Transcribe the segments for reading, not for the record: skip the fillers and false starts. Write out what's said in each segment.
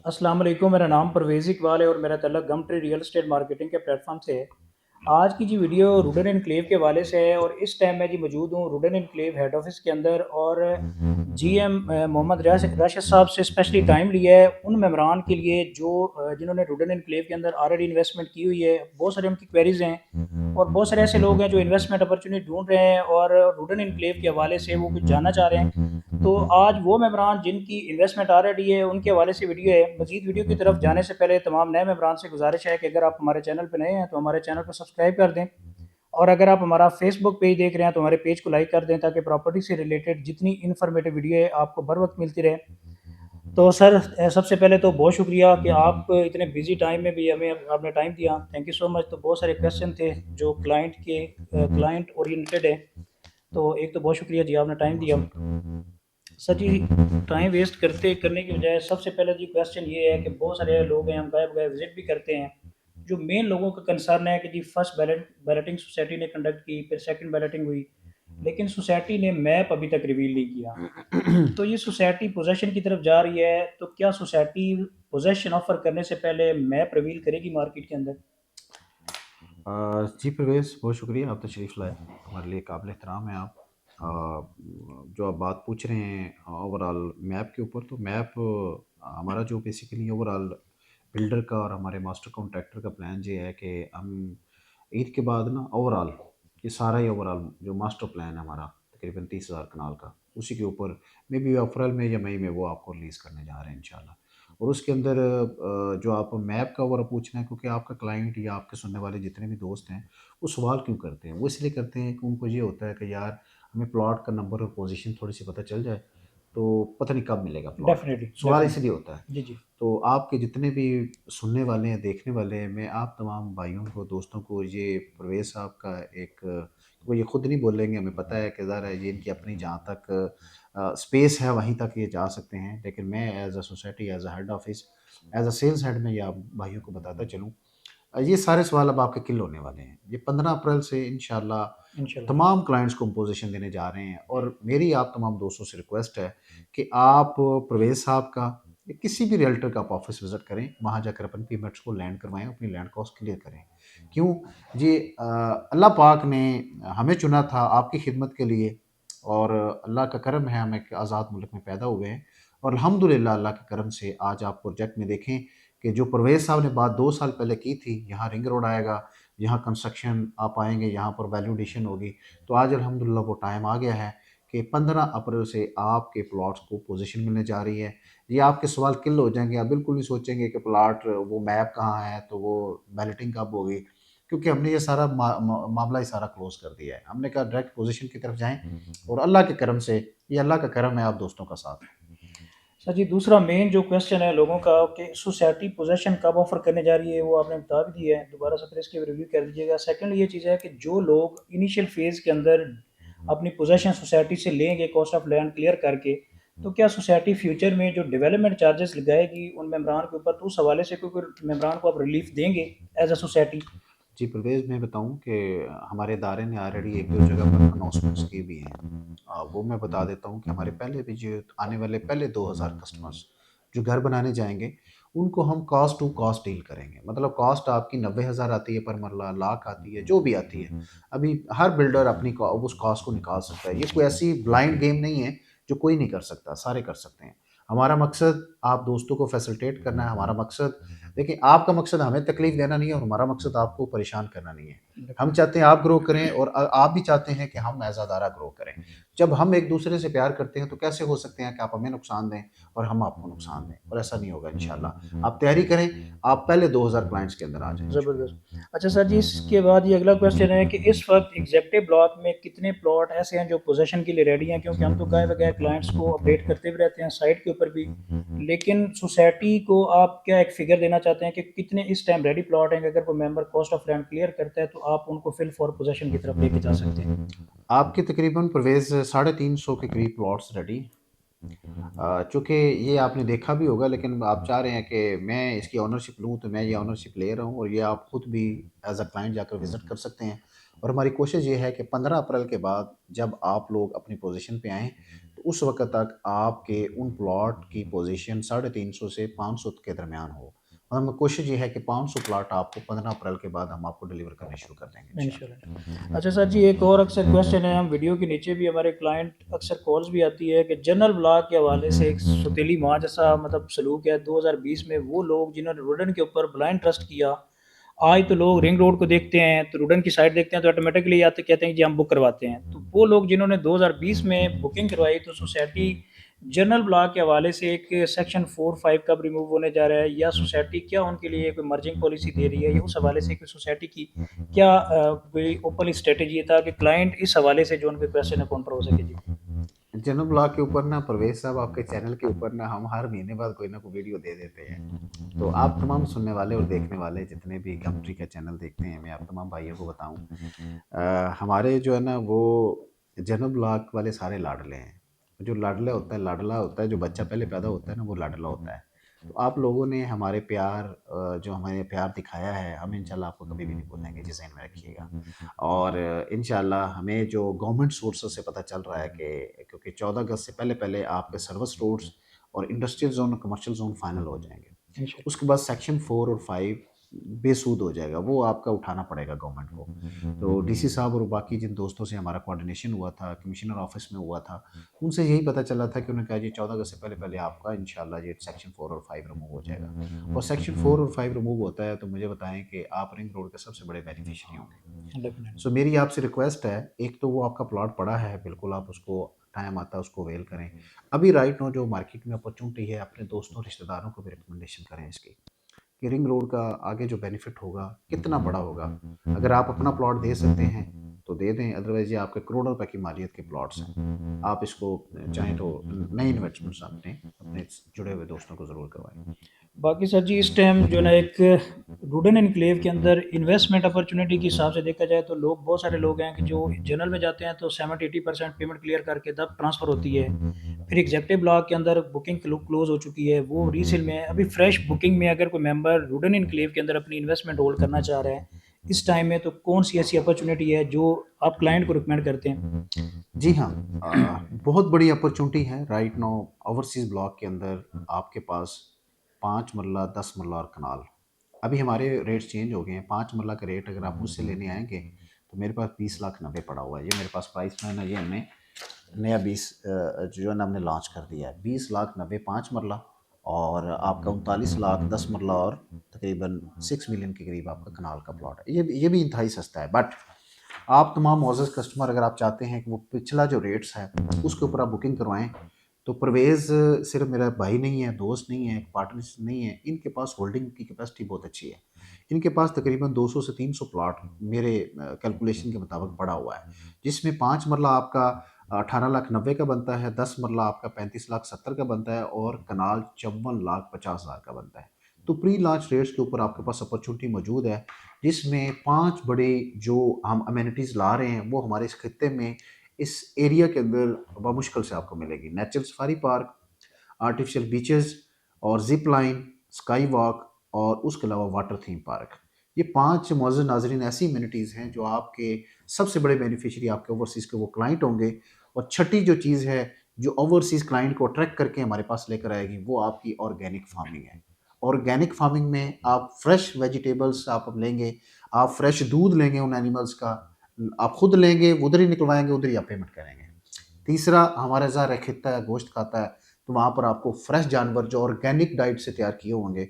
अस्सलाम वालेकुम। मेरा नाम परवेज़ इकबाल है और मेरा तल्लुक़ गमट्री रियल एस्टेट मार्केटिंग के प्लेटफॉर्म से है। आज की जी वीडियो रुडन एनक्लेव के हवाले से है और इस टाइम मैं जी मौजूद हूँ रुडन एनक्लेव हेड ऑफिस के अंदर और जीएम मोहम्मद राशिद साहब से स्पेशली टाइम लिया है उन मेम्बरान के लिए जो जिन्होंने रुडन एनक्लेव के अंदर ऑलरेडी इन्वेस्टमेंट की हुई है। बहुत सारे उनकी क्वेरीज हैं और बहुत सारे ऐसे लोग हैं जो इन्वेस्टमेंट अपॉर्चुनिटी ढूंढ रहे हैं और रुडन एनक्लेव के हवाले से वो कुछ जानना चाह रहे हैं। तो आज वो मेम्बरान जिनकी इन्वेस्टमेंट ऑलरेडी है उनके हवाले से वीडियो है। मजीद वीडियो की तरफ जाने से पहले तमाम नए मेम्बरान से गुजारिश है कि अगर आप हमारे चैनल पर नए हैं तो हमारे चैनल को सब्सक्राइब कर दें और अगर आप हमारा फेसबुक पेज देख रहे हैं तो हमारे पेज को लाइक कर दें ताकि प्रॉपर्टी से रिलेटेड जितनी इन्फॉर्मेटिव वीडियो है आपको बर वक्त मिलती रहे। तो सर सबसे पहले तो बहुत शुक्रिया कि आप इतने बिजी टाइम में भी हमें आपने टाइम दिया। Thank you so much. तो बहुत सारे क्वेश्चन थे जो क्लाइंट ओरिएंटेड है। तो एक तो बहुत शुक्रिया जी आपने टाइम दिया। सर जी टाइम वेस्ट करने की बजाय सबसे पहले जी क्वेश्चन ये है कि बहुत सारे लोग हैं हम गए बगैर विजिट भी करते हैं। जो मेन लोगों का कंसर्न है कि जी फर्स्ट बैलेटिंग सोसाइटी ने कंडक्ट की, फिर सेकंड बैलेटिंग हुई, लेकिन सोसाइटी ने मैप अभी तक रिवील नहीं किया। तो ये सोसाइटी पोजेशन की तरफ जा रही है, तो क्या सोसाइटी पोजेशन ऑफर करने से पहले मैप रिवील करेगी मार्केट के अंदर? जी परवेज़, बहुत शुक्रिया, आप तशरीफ़ लाए। हमारे लिए काबिल एहतराम है आप। जो आप बात पूछ रहे हैं ओवरऑल मैप के ऊपर, तो मैप हमारा जो बेसिकली ओवरऑल बिल्डर का और हमारे मास्टर कॉन्ट्रैक्टर का प्लान ये है कि हम ईद के बाद ना ओवरऑल ये सारा ही ओवरऑल जो मास्टर प्लान है हमारा तकरीबन 30,000 कनाल का, उसी के ऊपर मे बी अप्रैल में या मई में वो आपको रिलीज़ करने जा रहे हैं इंशाल्लाह। और उसके अंदर जो आप मैप का ओवरऑल पूछना है, क्योंकि आपका क्लाइंट या आपके सुनने वाले जितने भी दोस्त हैं, वो सवाल क्यों करते हैं? वो इसलिए करते हैं कि उनको ये होता है कि यार हमें प्लॉट का नंबर और पोजीशन थोड़ी-सी पता चल जाए, तो पता नहीं कब मिलेगा प्लॉट। डेफिनेटली, सवाल इसलिए डेफिनेटली। होता है। जी, जी। तो आपके जितने भी सुनने वाले हैं, देखने वाले हैं, मैं आप तमाम भाइयों को, दोस्तों को ये परवेज़ साहब का एक वो ये खुद नहीं बोलेंगे, हमें पता है कि ज़ाहिर है ये इनकी अपनी जहाँ तक स्पेस है वहीं तक ये जा सकते हैं। लेकिन मैं as a society, as a head office, as a sales head मैं ये आप भाइयों को बताता चलूँ। ये सारे सवाल अब आपके किल होने वाले हैं। ये 15 अप्रैल से इंशाल्लाह इंशाल्लाह। तमाम क्लाइंट्स को हम पोज़ीशन देने जा रहे हैं, और मेरी आप तमाम दोस्तों से रिक्वेस्ट है कि आप परवेज़ साहब का या किसी भी रियल्टर का आप ऑफ़िस विज़िट करें, वहाँ जाकर अपन पेमेंट्स को लैंड करवाएँ, अपनी लैंड कॉस्ट क्लियर करें। क्यों? ये अल्लाह पाक ने हमें चुना था आपकी खिदमत के लिए, और अल्लाह का करम है हम एक आज़ाद मुल्क में पैदा हुए हैं, और अल्हम्दुलिल्लाह अल्लाह के करम से आज आप प्रोजेक्ट में देखें कि जो परवेज़ साहब ने बात 2 साल पहले की थी, यहाँ रिंग रोड आएगा, यहाँ कंस्ट्रक्शन आप आएँगे, यहाँ पर वैल्यू एडिशन होगी। तो आज अल्हम्दुलिल्लाह वो टाइम आ गया है कि 15 अप्रैल से आपके प्लॉट्स को पोज़ीशन मिलने जा रही है। ये आपके सवाल किल हो जाएँगे, आप बिल्कुल नहीं सोचेंगे कि प्लॉट वो मैप कहाँ है, तो वो बैलेटिंग कब होगी, क्योंकि हमने ये सारा मामला ही सारा क्लोज़ कर दिया है। हमने कहा डायरेक्ट पोज़ीशन की तरफ जाएँ, और अल्लाह के करम से, ये अल्लाह का करम है, आप दोस्तों का साथ है। सर जी दूसरा मेन जो क्वेश्चन है लोगों का कि सोसाइटी पोजेसन कब ऑफर करने जा रही है, वो आपने बता भी दिया है। दोबारा से फिर इसके रिव्यू कर दीजिएगा। सेकंड ये चीज़ है कि जो लोग इनिशियल फेज़ के अंदर अपनी पोजेसन सोसाइटी से लेंगे कॉस्ट ऑफ लैंड क्लियर करके, तो क्या सोसाइटी फ्यूचर में जो डेवलपमेंट चार्जेस लगाएगी उन मेम्बरान के ऊपर, तो उस हवाले से कोई मेम्बरान को आप रिलीफ देंगे एज अ सोसाइटी? जी, परवेज़ मैं बताऊँ कि हमारे इदारे ने ऑलरेडी 1-2 जगह पर अनाउंसमेंट्स की भी हैं। वो मैं बता देता हूँ कि हमारे पहले भी जो आने वाले पहले 2000 कस्टमर्स जो घर बनाने जाएँगे, उनको हम कॉस्ट टू कॉस्ट डील करेंगे। मतलब कॉस्ट आपकी 90,000 आती है पर मरला, लाख आती है, जो भी आती है। अभी हर बिल्डर अपनी कॉ उस कॉस्ट को निकाल सकता है। ये कोई ऐसी ब्लाइंड गेम नहीं है, जो कोई नहीं कर सकता, सारे कर सकते हैं। हमारा मकसद आप दोस्तों को फैसिलिटेट करना है, हमारा मकसद देखिए, आपका मकसद हमें तकलीफ देना नहीं है, और हमारा मकसद आपको परेशान करना नहीं है। हम चाहते हैं आप ग्रो करें, और आप भी चाहते हैं कि हम एज़ अदारा ग्रो करें। जब हम एक दूसरे से प्यार करते हैं, तो कैसे हो सकते हैं कि आप हमें नुकसान दें और हम आपको नुकसान दें, और ऐसा नहीं होगा इंशाल्लाह। आप तैयारी करें, आप पहले 2000 क्लाइंट्स के अंदर आ जाएँ इंशाल्लाह। ज़बरदस्त। अच्छा सर जी, इसके बाद ये अगला क्वेश्चन है कि इस वक़्त एग्ज़ैक्टिव ब्लॉक में कितने प्लॉट ऐसे हैं जो पोज़ेशन के लिए रेडी हैं? क्योंकि हम तो गए बगैर क्लाइंट्स को अपडेट करते भी रहते हैं साइट के ऊपर भी। लेकिन सोसाइटी को आप क्या एक फ़िगर देना चाहते हैं कि कितने इस टाइम रेडी प्लॉट हैं कि अगर कोई member cost of land clear करता है तो आप उनको फिल फॉर पोज़ेशन की तरफ लेके जा सकते हैं? आपके तकरीबन परवेज़ 350 के करीब प्लॉट्स रेडी। चूँकि ये आपने देखा भी होगा, लेकिन आप चाह रहे हैं कि मैं इसकी ओनरशिप लूँ, तो मैं ये ओनरशिप ले रहा हूँ, और ये आप खुद भी एज़ अ क्लाइंट जाकर विज़िट कर सकते हैं। और हमारी कोशिश ये है कि 15 अप्रैल के बाद जब आप लोग अपनी पोज़ीशन पे आएँ, तो उस वक़्त तक आपके उन प्लॉट की पोज़ीशन 350 से 500 के दरमियान हो। और हमें कोशिश ये है कि 500 प्लॉट आपको 15 अप्रैल के बाद हम आपको डिलीवर करने शुरू कर देंगे इंशाल्लाह। इंश्योरेंस। अच्छा सर जी, एक और अक्सर क्वेश्चन है, हम वीडियो के नीचे भी हमारे क्लाइंट अक्सर कॉल्स भी आती है कि जनरल ब्लॉक के हवाले से एक सुतीली माँ जैसा मतलब सलूक है 2020 में। वो लोग जिन्होंने रुडन के ऊपर ब्लाइंड ट्रस्ट किया, आज तो लोग रिंग रोड को देखते हैं तो रुडन की साइड देखते हैं तो ऑटोमेटिकली आते कहते हैं कि हम बुक करवाते हैं। तो वो लोग जिन्होंने 2020 में बुकिंग करवाई, तो सोसाइटी जनरल ब्लॉक के हवाले से एक सेक्शन 4-5 कब रिमूव होने जा रहा है, या सोसाइटी क्या उनके लिए कोई मर्जिंग पॉलिसी दे रही है, या उस हवाले से कोई सोसाइटी की क्या कोई ओपन स्ट्रेटजी है ताकि क्लाइंट इस हवाले से जो उनके क्वेश्चन है काउंटर हो सके? जी। जनरल ब्लॉक के ऊपर ना परवेज़ साहब आपके चैनल के ऊपर ना हम हर महीने बाद कोई ना कोई वीडियो दे देते हैं। तो आप तमाम सुनने वाले और देखने वाले जितने भी गमट्री का चैनल देखते हैं, मैं आप तमाम भाइयों को बताऊँ हमारे जो है ना वो जनरल ब्लॉक वाले सारे लाडले हैं। जो लाडला होता है, जो बच्चा पहले पैदा होता है ना वो लाडला होता है। तो आप लोगों ने हमारे प्यार जो हमें प्यार दिखाया है, हम इंशाल्लाह आपको कभी भी नहीं भूलेंगे, ये ज़हन में रखिएगा। और इंशाल्लाह हमें जो गवर्नमेंट सोर्सेज़ से पता चल रहा है कि क्योंकि 14 अगस्त से पहले-पहले आपके सर्विस रोड्स और इंडस्ट्रियल ज़ोन और कमर्शियल ज़ोन फाइनल हो जाएँगे। इंशाल्लाह। उसके बाद सेक्शन 4 और 5 बेसूद हो जाएगा, वो आपका उठाना पड़ेगा गवर्नमेंट को। तो डीसी साहब और बाकी जिन दोस्तों से हमारा कोऑर्डिनेशन हुआ था, कमिश्नर ऑफिस में हुआ था, उनसे यही पता चला था कि उन्होंने कहा जी 14 अगस्त से पहले-पहले आपका इंशाल्लाह ये सेक्शन 4 और 5 रिमूव हो जाएगा। और सेक्शन 4 और 5 रिमूव होता है तो मुझे बताएँ कि आप रिंग रोड के सबसे बड़े बेनिफिशियरी होंगे। डेफिनेटली। सो मेरी आपसे रिक्वेस्ट है, एक तो वो आपका प्लॉट पड़ा है, बिल्कुल आप उसको टाइम आता है उसको अवेल करें। अभी राइट नाउ जो मार्केट में अपॉर्च्युनिटी है, अपने दोस्तों, रिश्तेदारों को भी रिकमेंडेशन करें इसकी। कि रिंग रोड का आगे जो बेनिफिट होगा कितना बड़ा होगा। अगर आप अपना प्लॉट दे सकते हैं तो दे दें, अदरवाइज ये आपके करोड़ों रुपए की मालियत के प्लॉट्स हैं। आप इसको चाहें तो नई इन्वेस्टमेंट्स अपने अपने जुड़े हुए दोस्तों को ज़रूर करवाएं। बाकी सर जी, इस टाइम जो है ना एक रुडन एनक्लेव के अंदर इन्वेस्टमेंट अपॉर्चुनिटी के हिसाब से देखा जाए तो लोग, बहुत सारे लोग हैं कि जो जनरल में जाते हैं तो 70-80% पेमेंट क्लियर करके तब ट्रांसफ़र होती है। फिर एग्जेक्टिव ब्लॉक के अंदर बुकिंग क्लोज हो चुकी है, वो रीसेल में है। अभी फ्रेश बुकिंग में अगर कोई मेंबर रुडन एनक्लेव के अंदर अपनी इन्वेस्टमेंट होल्ड करना चाह रहा है इस टाइम में, तो कौन सी ऐसी अपॉर्चुनिटी है जो आप क्लाइंट को रिकमेंड करते हैं? जी हाँ, बहुत बड़ी अपॉर्चुनिटी है राइट नाउ ओवरसीज़ ब्लॉक के अंदर। आपके पास 5 मरला, 10 मरला और कनाल। अभी हमारे रेट्स चेंज हो गए हैं। 5 मरला का रेट अगर आप मुझसे लेने आएँगे तो मेरे पास 20,90,000 पड़ा हुआ है। ये मेरे पास प्राइस प्लान है, ये हमने नया 20 जो है ना हमने लॉन्च कर दिया है। 20,90,000 5 मरला और आपका 39,00,000 10 मरला और तकरीबन 6 मिलियन के करीब आपका कनाल का प्लॉट है। ये भी इंतहाई सस्ता है। बट आप तमाम मोअज़्ज़ज़ कस्टमर अगर आप चाहते हैं कि वो पिछला जो रेट्स है उसके ऊपर आप बुकिंग करवाएँ, तो परवेज़ सिर्फ मेरा भाई नहीं है, दोस्त नहीं है, एक पार्टनर नहीं है, इनके पास होल्डिंग की कैपेसिटी बहुत अच्छी है। इनके पास तकरीबन 200 से 300 प्लॉट मेरे कैलकुलेशन के मुताबिक पड़ा हुआ है, जिसमें 5 मरला आपका 18,90,000 का बनता है, 10 मरला आपका 35,70,000 का बनता है और कनाल 54,50,000 का बनता है। तो प्री लॉन्च रेट्स के ऊपर आपके पास अपॉर्चुनिटी मौजूद है, जिसमें 5 बड़े जो हम अमेनिटीज़ ला रहे हैं, वो हमारे इस खित्ते में, इस एरिया के अंदर बमुश्किल से आपको मिलेगी। Natural safari park, artificial beaches और ज़िप लाइन, स्काई वॉक और उसके अलावा वाटर थीम पार्क। ये 5 मुअज़्ज़ज़ नाज़रीन ऐसी अमेनिटीज़ हैं जो आपके सबसे बड़े बेनिफिशियरी आपके ओवरसीज़ के वो क्लाइंट होंगे। और छठी जो चीज़ है, जो ओवरसीज़ क्लाइंट को अट्रैक्ट करके हमारे पास लेकर आएगी, वो आपकी ऑर्गेनिक फार्मिंग है। ऑर्गेनिक फार्मिंग में आप फ्रेश वेजिटेबल्स आप लेंगे, आप फ्रेश दूध लेंगे उन एनिमल्स का, आप खुद लेंगे, उधर ही निकलवाएँगे, उधर ही आप पेमेंट करेंगे। तीसरा, हमारा ज़ाहिर है खित्ता है, गोश्त खाता है, तो वहाँ पर आपको फ्रेश जानवर जो ऑर्गेनिक डाइट से तैयार किए होंगे,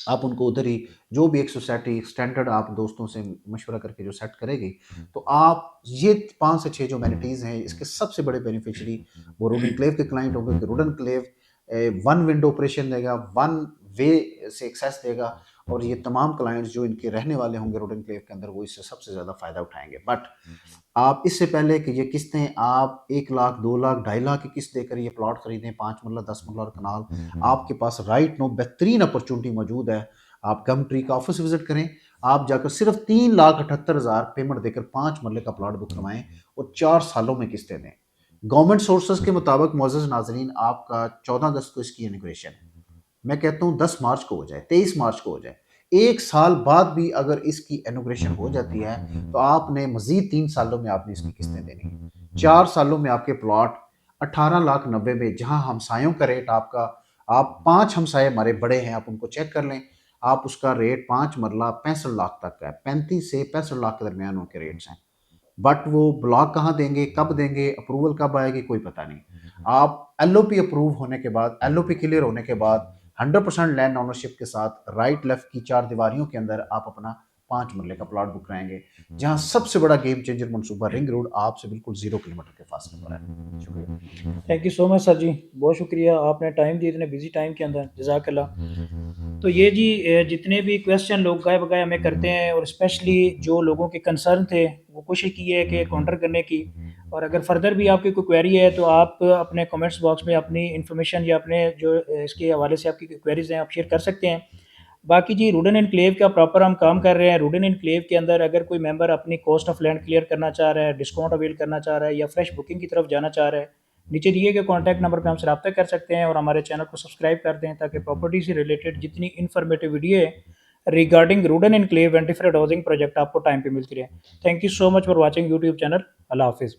आप उनको उधर ही जो भी एक सोसाइटी स्टैंडर्ड आप दोस्तों से मशवरा करके जो सेट करेगी, तो आप ये 5 से 6 जो अमेनिटीज़ हैं, इसके सबसे बड़े बेनिफिशियरी वो रोड एन्क्लेव के क्लाइंट होंगे कि road enclave one window operation देगा, वन वे से एक्सेस देगा और ये तमाम क्लाइंट्स जो इनके रहने वाले होंगे रोड एन्क्लेव के अंदर, वो इससे सबसे ज़्यादा फ़ायदा उठाएँगे। बट आप इससे पहले कि ये किस्तें आप 1 लाख, 2 लाख, 2.5 लाख की किस्त देकर ये प्लॉट खरीदें, 5 मरला, 10 मरला और कनाल, आपके पास राइट नाउ बेहतरीन अपॉर्चुनिटी मौजूद है। आप गमट्री का ऑफिस विज़िट करें, आप जाकर सिर्फ 3,78,000 पेमेंट देकर 5 मरले का प्लॉट बुक करवाएँ और 4 सालों में किस्तें दें। गवर्नमेंट सोर्सेज़ के मुताबिक मुअज़्ज़ज़ नाज़रीन आपका 14 अगस्त को इसकी इनॉग्रेशन है। मैं कहता हूँ 10 मार्च को हो जाए, 23 मार्च को हो जाए। 1 साल बाद भी अगर इसकी इनॉग्रेशन हो जाती है, तो आपने मज़ीद 3 सालों में आपने इसकी किस्तें देनी है। 4 सालों में आपके प्लॉट 18,90,000 में, जहां हमसायों का रेट आपका, आप 5 हमसाए हमारे बड़े हैं, आप उनको चेक कर लें, आप उसका रेट 5 मरला 65 लाख तक का है। 35 से 65 लाख के दरमियान उनके रेट्स हैं। बट वो ब्लॉक कहाँ देंगे, कब देंगे, अप्रूवल कब आएगी, कोई पता नहीं। आप एलओपी अप्रूव होने के बाद, एलओपी क्लियर होने के बाद 100% लैंड ओनरशिप के साथ राइट लेफ्ट की 4 दीवारियों के अंदर आप अपना 5 मरले का प्लॉट बुक कराएंगे, जहां सबसे बड़ा गेम चेंजर मनसूबा रिंग रोड आपसे बिल्कुल 0 किलोमीटर के फासले पर है। शुक्रिया। Thank you so much sir ji, बहुत शुक्रिया आपने टाइम दिया इतने बिजी टाइम के अंदर, जज़ाकल्लाह। तो ये जी जितने भी क्वेश्चन लोग गाए बगाए हमें करते हैं और स्पेशली जो लोगों के कंसर्न थे वो कोशिश की है कि काउंटर करने की। और अगर फर्दर भी आपकी कोई क्वेरी है तो आप अपने कमेंट्स बॉक्स में अपनी इन्फॉर्मेशन या अपने जो इसके हवाले से आपकी क्वेरीज हैं आप शेयर कर सकते हैं। बाकी जी रूडन एनक्लेव का प्रॉपर हम काम कर रहे हैं। रूडन एनक्लेव के अंदर अगर कोई मेंबर अपनी कॉस्ट ऑफ लैंड क्लियर करना चाह रहा है, डिस्काउंट अवेल करना चाह रहा है या फ्रेश बुकिंग की तरफ जाना चाह रहा है, नीचे दिए गए कॉन्टैक्ट नंबर पे हमसे रब्ता कर सकते हैं और हमारे चैनल को सब्सक्राइब कर दें ताकि प्रॉपर्टी से रिलेटेड जितनी इन्फॉर्मेटिव वीडियो है regarding Rudan enclave and different housing project आपको टाइम पे मिलती रहे। Thank you so much for watching YouTube channel. अल्लाह हाफिज़।